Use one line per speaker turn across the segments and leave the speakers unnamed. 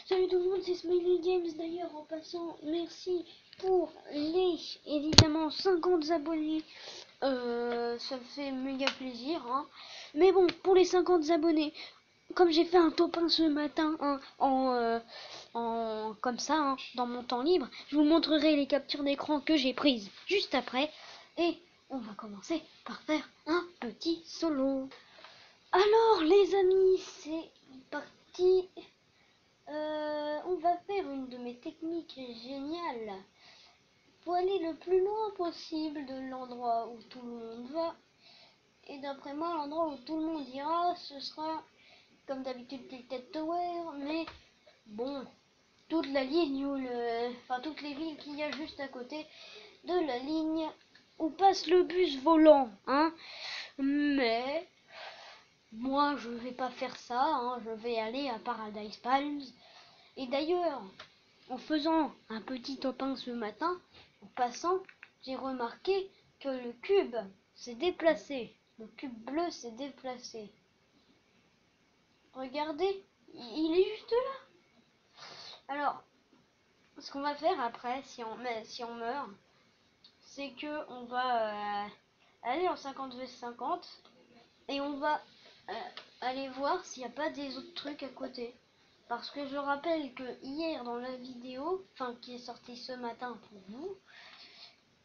Salut tout le monde, c'est Smiley Games. D'ailleurs, en passant, merci pour les, évidemment, 50 abonnés. Ça fait méga plaisir, hein. Mais bon, pour les 50 abonnés, comme j'ai fait un top 1 ce matin, hein, comme ça, hein, dans mon temps libre, je vous montrerai les captures d'écran que j'ai prises juste après. Et on va commencer par faire un petit solo. Alors, les amis, c'est parti. On va faire une de mes techniques géniales pour aller le plus loin possible de l'endroit où tout le monde va. Et d'après moi, l'endroit où tout le monde ira, ce sera comme d'habitude Tilted Tower, mais bon, toute la ligne où enfin toutes les villes qu'il y a juste à côté de la ligne où passe le bus volant, hein. Mais moi, je vais pas faire ça, hein. Je vais aller à Paradise Palms. Et d'ailleurs, en faisant un petit top 1 ce matin, en passant, j'ai remarqué que le cube s'est déplacé. Le cube bleu s'est déplacé. Regardez, il est juste là. Alors, ce qu'on va faire après, si on meurt, c'est que on va aller en 50v50 et on va aller voir s'il n'y a pas des autres trucs à côté. Parce que je rappelle que hier dans la vidéo, enfin qui est sortie ce matin pour vous,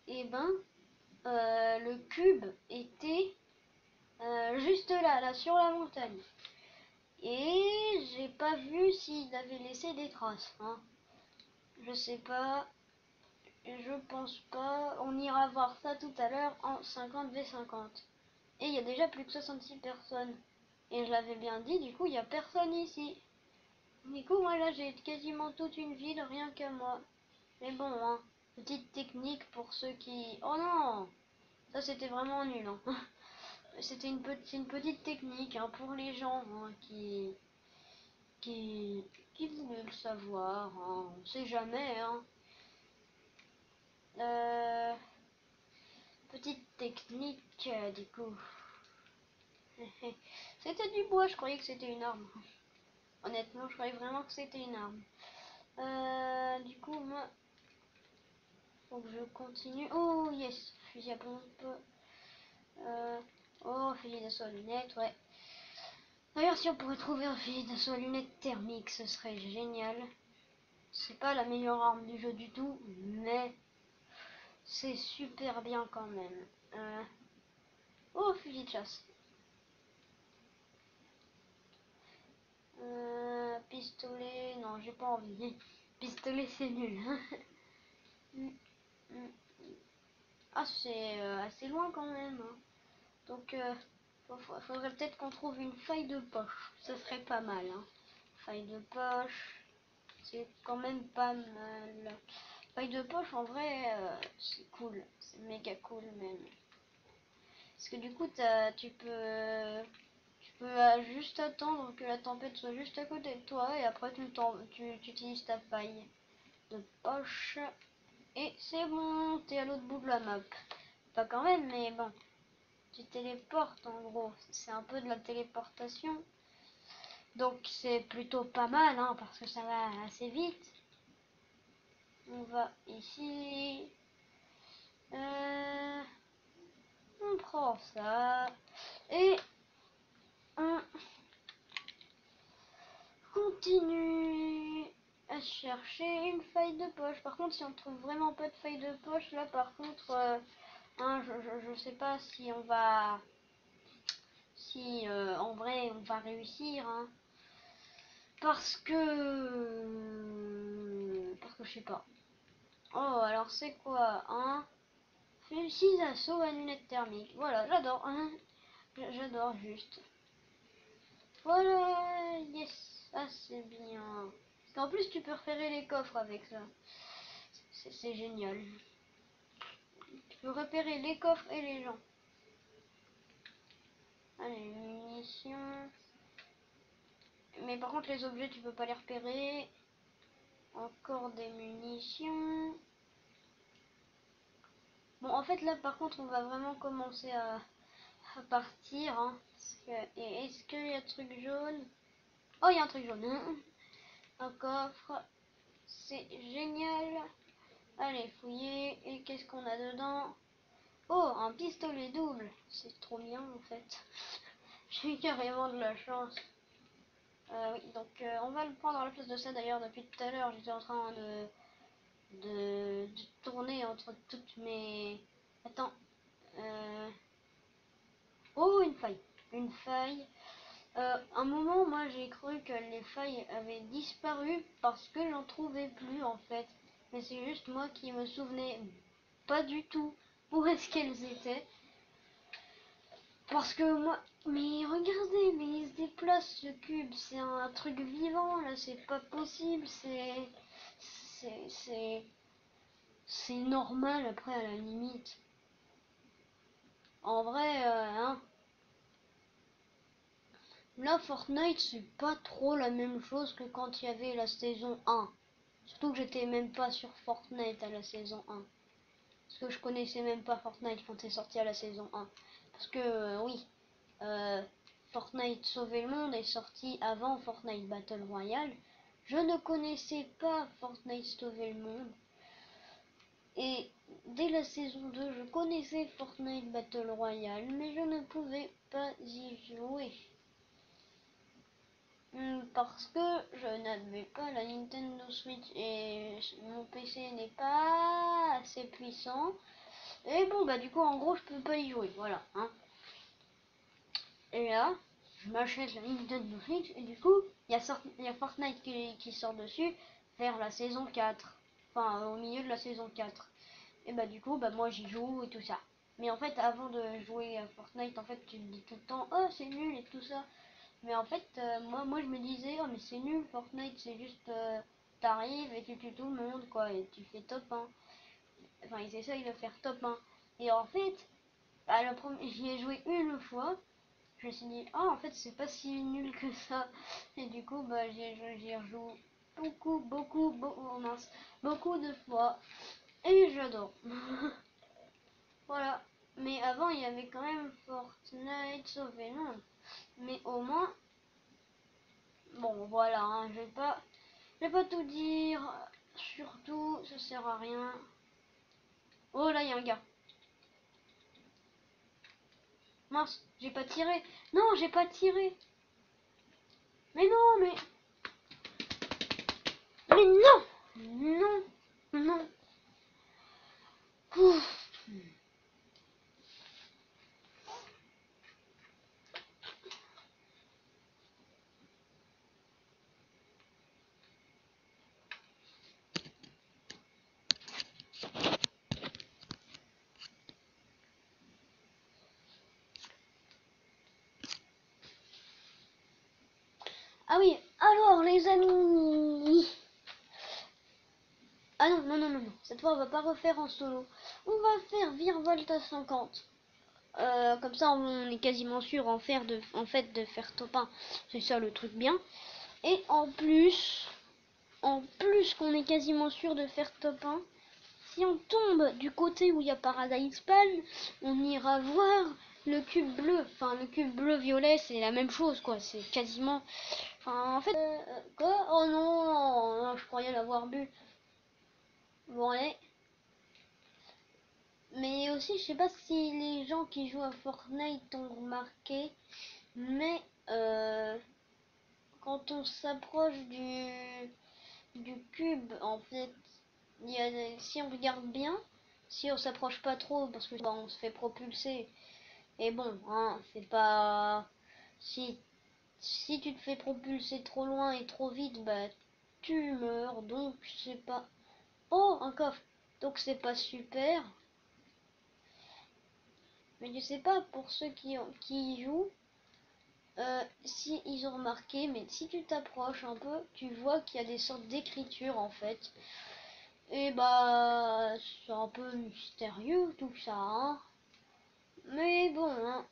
et le cube était juste là sur la montagne. Et j'ai pas vu s'il avait laissé des traces, hein. Je sais pas, je pense pas. On ira voir ça tout à l'heure en 50v50. Et il y a déjà plus de 66 personnes. Et je l'avais bien dit, du coup il y a personne ici. Du coup, moi là j'ai quasiment toute une ville rien qu'à moi. Mais bon, hein, petite technique pour ceux qui... Oh non, ça c'était vraiment nul, hein. C'est une petite technique, hein, pour les gens, hein, qui voulaient le savoir, hein. On sait jamais, hein. Petite technique, du coup. C'était du bois, je croyais que c'était une arme. Honnêtement, je croyais vraiment que c'était une arme. Du coup, moi, faut que je continue. Oh yes, fusil à pompe. Oh, fusil d'assaut à lunettes, ouais. D'ailleurs, si on pourrait trouver un fusil d'assaut à lunettes thermique, ce serait génial. C'est pas la meilleure arme du jeu du tout, mais c'est super bien quand même. Oh, fusil de chasse. Pistolet, non, j'ai pas envie. Pistolet, c'est nul. Ah, c'est assez loin quand même, hein. Donc, faudrait peut-être qu'on trouve une faille de poche. Ça serait pas mal, hein. Faille de poche, c'est quand même pas mal. Faille de poche, en vrai, c'est cool. C'est méga cool même. Parce que du coup, tu peux juste attendre que la tempête soit juste à côté de toi et après tu utilises ta faille de poche et c'est bon, t'es à l'autre bout de la map. Pas quand même, mais bon, tu téléportes en gros. C'est un peu de la téléportation. Donc c'est plutôt pas mal, hein, parce que ça va assez vite. On va ici. On prend ça. Et on continue à chercher une faille de poche. Par contre, si on trouve vraiment pas de faille de poche, là par contre, hein, je sais pas si on va... Si en vrai on va réussir, hein. Parce que je sais pas. Oh, alors c'est quoi, hein? 6 assauts à lunettes thermiques. Voilà, j'adore, hein. J'adore juste. Voilà, yes, ça c'est bien. Parce qu'en plus tu peux repérer les coffres avec ça. C'est génial. Tu peux repérer les coffres et les gens. Allez, munitions. Mais par contre les objets tu peux pas les repérer. Encore des munitions. Bon, en fait là par contre on va vraiment commencer à partir, hein. Est-ce qu'il y a un truc jaune? Oh, il y a un truc jaune. Un coffre. C'est génial. Allez, fouiller. Et qu'est-ce qu'on a dedans? Oh, un pistolet double. C'est trop bien en fait. J'ai eu carrément de la chance. Oui, donc on va le prendre à la place de ça d'ailleurs. Depuis tout à l'heure, j'étais en train de tourner entre toutes mes... Attends. Oh, une faille. Une faille. Un moment, moi, j'ai cru que les failles avaient disparu parce que j'en trouvais plus, en fait. Mais c'est juste moi qui me souvenais pas du tout où est-ce qu'elles étaient. Parce que moi... Mais regardez, mais il se déplace, ce cube. C'est un truc vivant, là. C'est pas possible. C'est... C'est normal, après, à la limite. En vrai, hein... Là, Fortnite, c'est pas trop la même chose que quand il y avait la saison 1. Surtout que j'étais même pas sur Fortnite à la saison 1. Parce que je connaissais même pas Fortnite quand c'est sorti à la saison 1. Parce que, oui, euh, Fortnite Sauver le Monde est sorti avant Fortnite Battle Royale. Je ne connaissais pas Fortnite Sauver le Monde. Et dès la saison 2, je connaissais Fortnite Battle Royale, mais je ne pouvais pas y jouer. Parce que je n'avais pas la Nintendo Switch et mon PC n'est pas assez puissant. Et bon, bah du coup, en gros, je peux pas y jouer, voilà. Hein. Et là, je m'achète la Nintendo Switch et du coup, il y a Fortnite qui sort dessus vers la saison 4. Enfin, au milieu de la saison 4. Et bah du coup, bah moi j'y joue et tout ça. Mais en fait, avant de jouer à Fortnite, en fait, tu me dis tout le temps, oh c'est nul et tout ça. Mais en fait, moi je me disais, oh mais c'est nul Fortnite, c'est juste, t'arrives et tu tues tout le monde, quoi, et tu fais top 1. Enfin, ils essayent de faire top 1. Et en fait, bah, j'y ai joué une fois, je me suis dit, oh en fait, c'est pas si nul que ça. Et du coup, bah, j'y rejoue oh, mince, beaucoup de fois. Et j'adore. Voilà. Mais avant, il y avait quand même Fortnite Sauver le Monde. Mais au moins, bon, voilà, hein, je vais pas tout dire. Surtout, ça sert à rien. Oh là, il y a un gars. Mince, j'ai pas tiré. Non, j'ai pas tiré. Mais non, mais non, non, non. Ouf. Ah oui, alors les amis. Ah non, non, non, non, non. Cette fois, on va pas refaire en solo. On va faire Virevolta 50. Comme ça, on est quasiment sûr en fait de faire top 1. C'est ça le truc bien. Et en plus qu'on est quasiment sûr de faire top 1, si on tombe du côté où il y a Paradise Palm, on ira voir le cube bleu. Enfin, le cube bleu-violet, c'est la même chose, quoi. C'est quasiment... Enfin, en fait... quoi? Oh non, non, je croyais l'avoir bu. Bon, allez. Mais aussi, je sais pas si les gens qui jouent à Fortnite ont remarqué, mais quand on s'approche du cube, en fait, si on regarde bien, si on s'approche pas trop, parce que bah, on se fait propulser. Et bon, hein, c'est pas... Si tu te fais propulser trop loin et trop vite, bah tu meurs, donc c'est pas... Oh, un coffre. Donc c'est pas super. Mais je sais pas pour ceux qui y jouent, si ils ont remarqué, mais si tu t'approches un peu, tu vois qu'il y a des sortes d'écriture en fait. Et bah, c'est un peu mystérieux tout ça, hein. Mais bon, hein,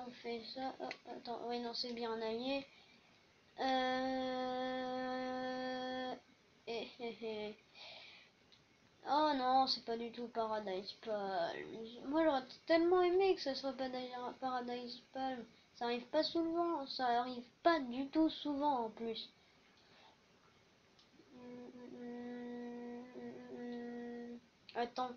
on fait ça. Oh, attends, oui, non, c'est bien un allié. Eh, eh, eh. Oh non, c'est pas du tout Paradise Palm. Moi, j'aurais tellement aimé que ça soit pas d'ailleurs Paradise Palm. Ça arrive pas souvent, ça arrive pas du tout souvent en plus. Attends.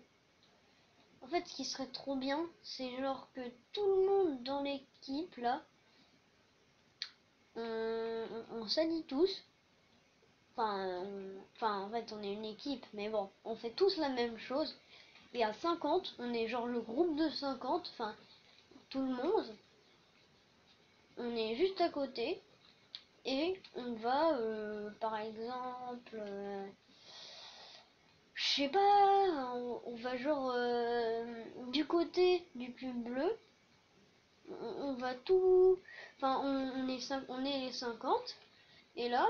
En fait, ce qui serait trop bien, c'est genre que tout le monde dans l'équipe, là, on s'allie tous. En fait, on est une équipe, mais bon, on fait tous la même chose. Et à 50, on est genre le groupe de 50, enfin, tout le monde. On est juste à côté. Et on va, par exemple, je sais pas, on va genre du côté du cube bleu, on va tout, enfin on est les 50 et là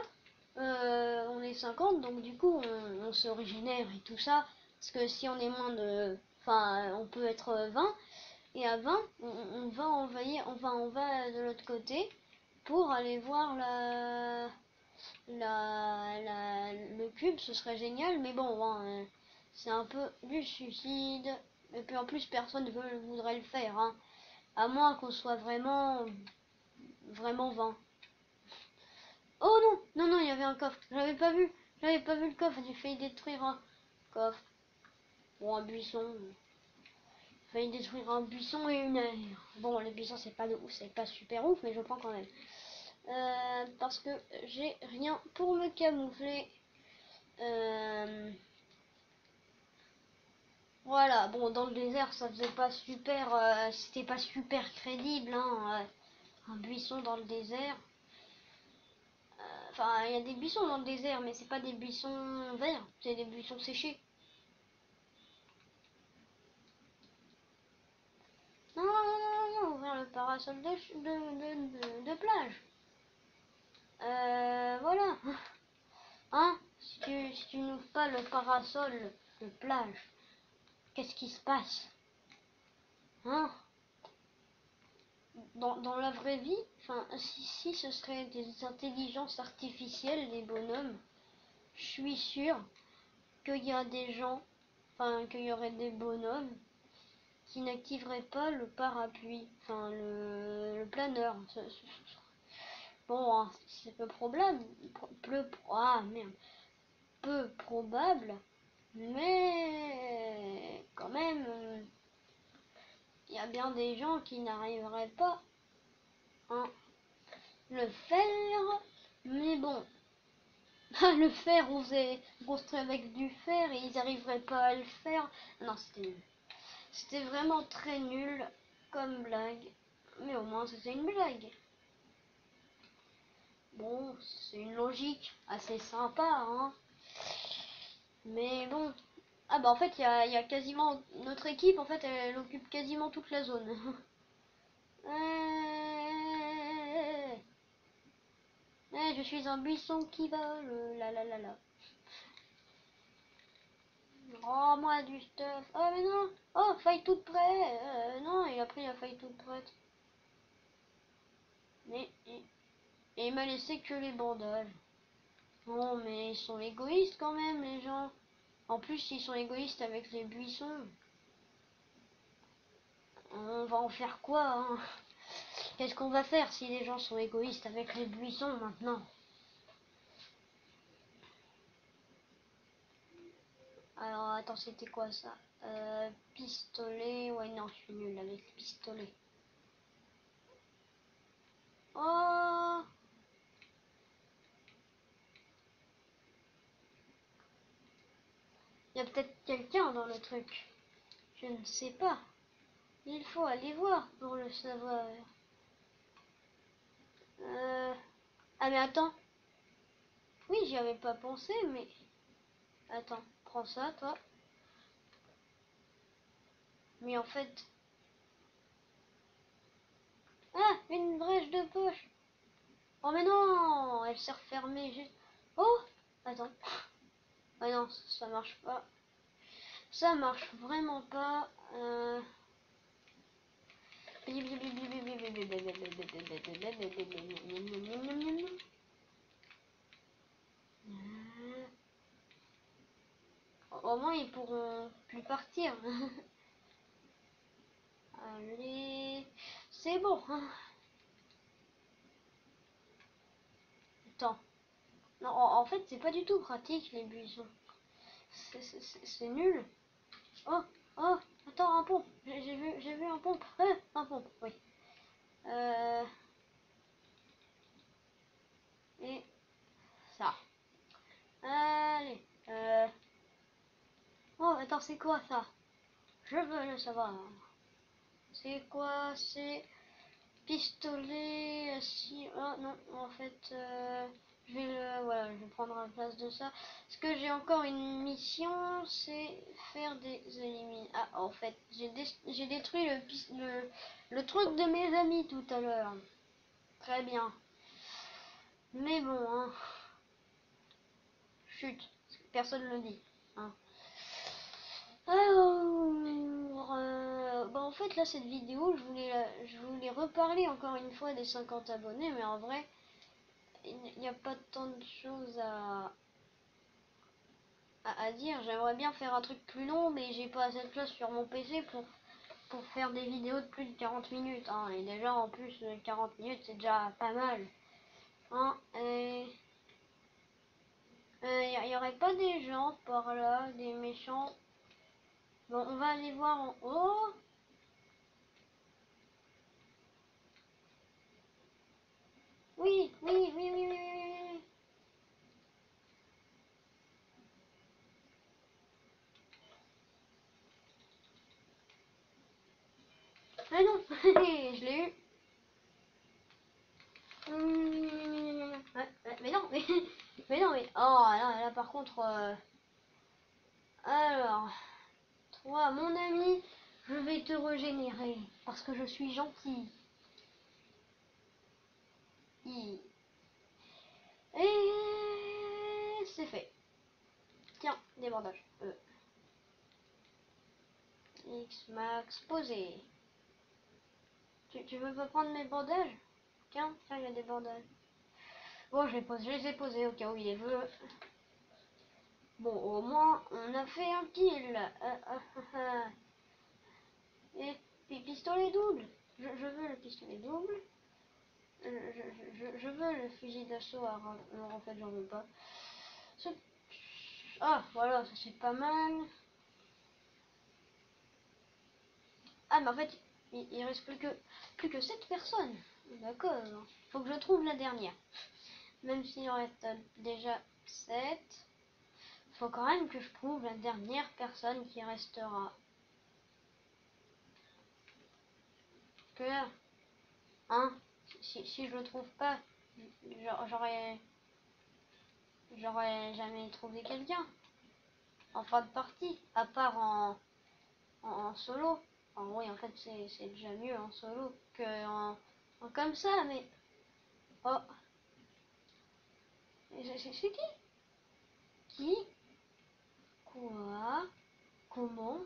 on est 50 donc du coup on se régénère et tout ça parce que si on est moins de, enfin on peut être 20 et à 20 on va envahir, enfin on va de l'autre côté pour aller voir le cube, ce serait génial, mais bon, hein, c'est un peu du suicide. Et puis en plus, personne ne voudrait le faire, hein, à moins qu'on soit vraiment 20. Oh non, non, non, il y avait un coffre, j'avais pas vu le coffre, j'ai failli détruire un coffre, ou un buisson. J'ai failli détruire un buisson et une aire. Bon, le buisson, c'est pas de ouf, c'est pas super ouf, mais je prends quand même. Parce que j'ai rien pour me camoufler. Euh, Voilà, bon, dans le désert, ça faisait pas super, c'était pas super crédible, hein, un buisson dans le désert. Enfin, il y a des buissons dans le désert, mais c'est pas des buissons verts, c'est des buissons séchés. Non, non, non, non, non, ouvrir le parasol de plage. Voilà. Hein, si tu n'ouvres pas le parasol de plage, qu'est-ce qui se passe? Hein? Dans la vraie vie, enfin, si ce serait des intelligences artificielles, des bonhommes, je suis sûre qu'il y a des gens, enfin, qu'il y aurait des bonhommes qui n'activeraient pas le parapluie, enfin, le planeur. Bon, hein, c'est peu probable, peu probable, mais quand même, il y a bien des gens qui n'arriveraient pas à le faire, mais bon. Le fer, on faisait construire avec du fer et ils arriveraient pas à le faire. Non, c'était nul. C'était vraiment très nul comme blague. Mais au moins, c'était une blague. Bon, c'est une logique assez sympa, hein. Mais bon. Ah bah en fait, il y a quasiment... Notre équipe, en fait, elle occupe quasiment toute la zone. Je suis un buisson qui vole. La la la la. Rends-moi du stuff. Oh mais non. Oh, faille toute prête. Non, il a pris la faille toute prête. Et il m'a laissé que les bandages. Non, mais ils sont égoïstes quand même, les gens. En plus, ils sont égoïstes avec les buissons. On va en faire quoi, hein? Qu'est-ce qu'on va faire si les gens sont égoïstes avec les buissons maintenant? Alors, attends, c'était quoi ça? Pistolet. Ouais, non, je suis nulle avec les pistolets. Oh! Il y a peut-être quelqu'un dans le truc. Je ne sais pas. Il faut aller voir pour le savoir. Euh... Ah mais attends. Oui, j'y avais pas pensé, mais... Attends, prends ça, toi. Mais en fait... Ah, une brèche de poche. Oh mais non, elle s'est refermée juste... Oh, attends. Ah non, ça marche pas. Ça marche vraiment pas. Au moins, ils pourront plus partir. Allez, c'est bon. Attends. Non, en fait, c'est pas du tout pratique les buissons. C'est nul. Oh, oh, attends, un pompe. J'ai vu un pompe. Un pompe, oui. Euh, et ça. Allez. Oh, attends, c'est quoi ça? Je veux le savoir. C'est quoi? C'est pistolet si oh non, en fait, je vais voilà, je vais prendre la place de ça. Parce que j'ai encore une mission, c'est faire des éliminations. Ah, en fait, j'ai détruit le truc de mes amis tout à l'heure. Très bien. Mais bon, hein. Chut, personne ne le dit. Hein. Alors, bah en fait là cette vidéo, je voulais reparler encore une fois des 50 abonnés, mais en vrai, il n'y a pas tant de choses à dire. J'aimerais bien faire un truc plus long, mais j'ai pas assez de place sur mon PC pour faire des vidéos de plus de 40 minutes. Hein. Et déjà en plus 40 minutes c'est déjà pas mal. Hein. Et il y aurait pas des gens par là, des méchants. Bon, on va aller voir en haut. Oui, oui, oui, oui, oui, oui, oui. Ah non, je l'ai eu. Mais non, mais non, mais oh là par contre, alors, toi, mon ami, je vais te régénérer parce que je suis gentil. Et c'est fait. Tiens, des bandages. X max posé. Tu veux pas prendre mes bandages? Tiens, il y a des bandages. Bon, je les ai posés au cas où il veut. Bon, au moins, on a fait un kill. Et puis pistolet double. Je veux le pistolet double. Je veux le fusil d'assaut. Non, en fait, j'en veux pas. Ah, voilà, ça c'est pas mal. Ah, mais en fait, il reste plus que 7 personnes. D'accord. Faut que je trouve la dernière. Même s'il en reste déjà 7, faut quand même que je trouve la dernière personne qui restera. Que là, hein, si je le trouve pas, j'aurais jamais trouvé quelqu'un en fin de partie, à part en solo. Oui, en fait, c'est déjà mieux en solo que en comme ça, mais oh, c'est qui? Qui? Quoi? Comment?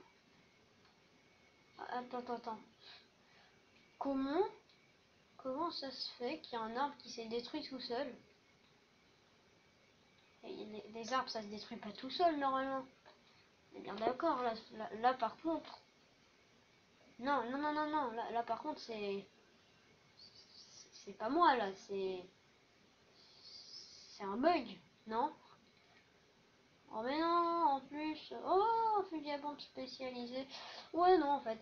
Attends. Comment? Comment ça se fait qu'il y a un arbre qui s'est détruit tout seul? Et les arbres, ça se détruit pas tout seul normalement. On est bien d'accord, là par contre. Non. Là par contre, c'est pas moi là, c'est un bug, non? Oh mais non, en plus, oh, fusil à pompe spécialisé. Ouais, non en fait.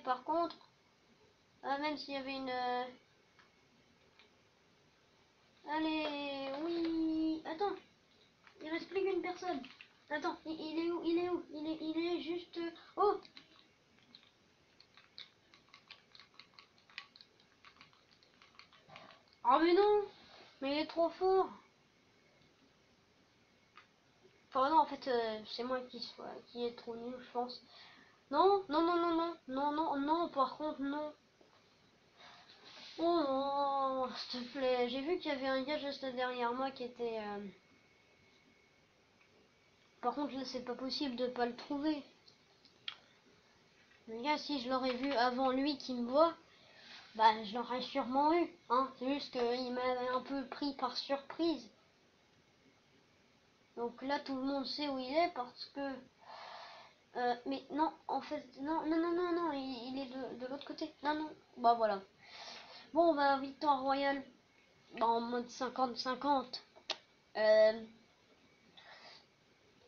Par contre, même s'il y avait une... Allez, oui, attends, il reste plus qu'une personne. Attends, il est où? Il est où? Il est juste... Oh! Oh mais non! Mais il est trop fort! Enfin non, en fait, c'est moi qui est trop nul, je pense. Non, par contre, non. Oh non, s'il te plaît. J'ai vu qu'il y avait un gars juste derrière moi qui était... Par contre, là, c'est pas possible de pas le trouver. Le gars, si je l'aurais vu avant lui qui me voit, bah, je l'aurais sûrement eu. Hein. C'est juste qu'il m'avait un peu pris par surprise. Donc là, tout le monde sait où il est parce que... mais non, en fait, non, il est de l'autre côté. Non, bah voilà. Bon, bah, victoire royale en mode 50-50. Euh,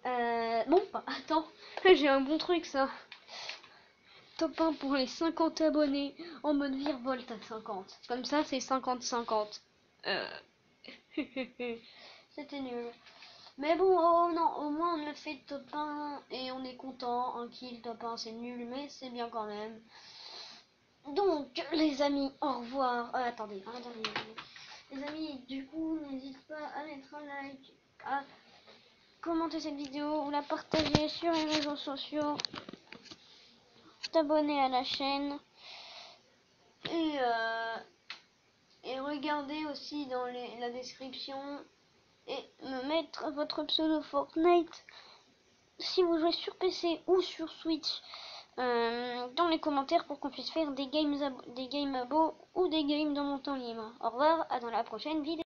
Bon, bah, attends, j'ai un bon truc ça. Top 1 pour les 50 abonnés en mode virevolte à 50. Comme ça, c'est 50-50. C'était nul. Mais bon, oh non, au moins on a fait le top 1 et on est content. Un kill, top 1, c'est nul, mais c'est bien quand même. Donc, les amis, au revoir. Attendez. Les amis, du coup, n'hésite pas à mettre un like, à commenter cette vidéo ou la partager sur les réseaux sociaux, t'abonner à la chaîne et regardez aussi dans la description et me mettre votre pseudo Fortnite si vous jouez sur PC ou sur Switch dans les commentaires pour qu'on puisse faire des games abo ou des games dans mon temps libre. Au revoir, à dans la prochaine vidéo.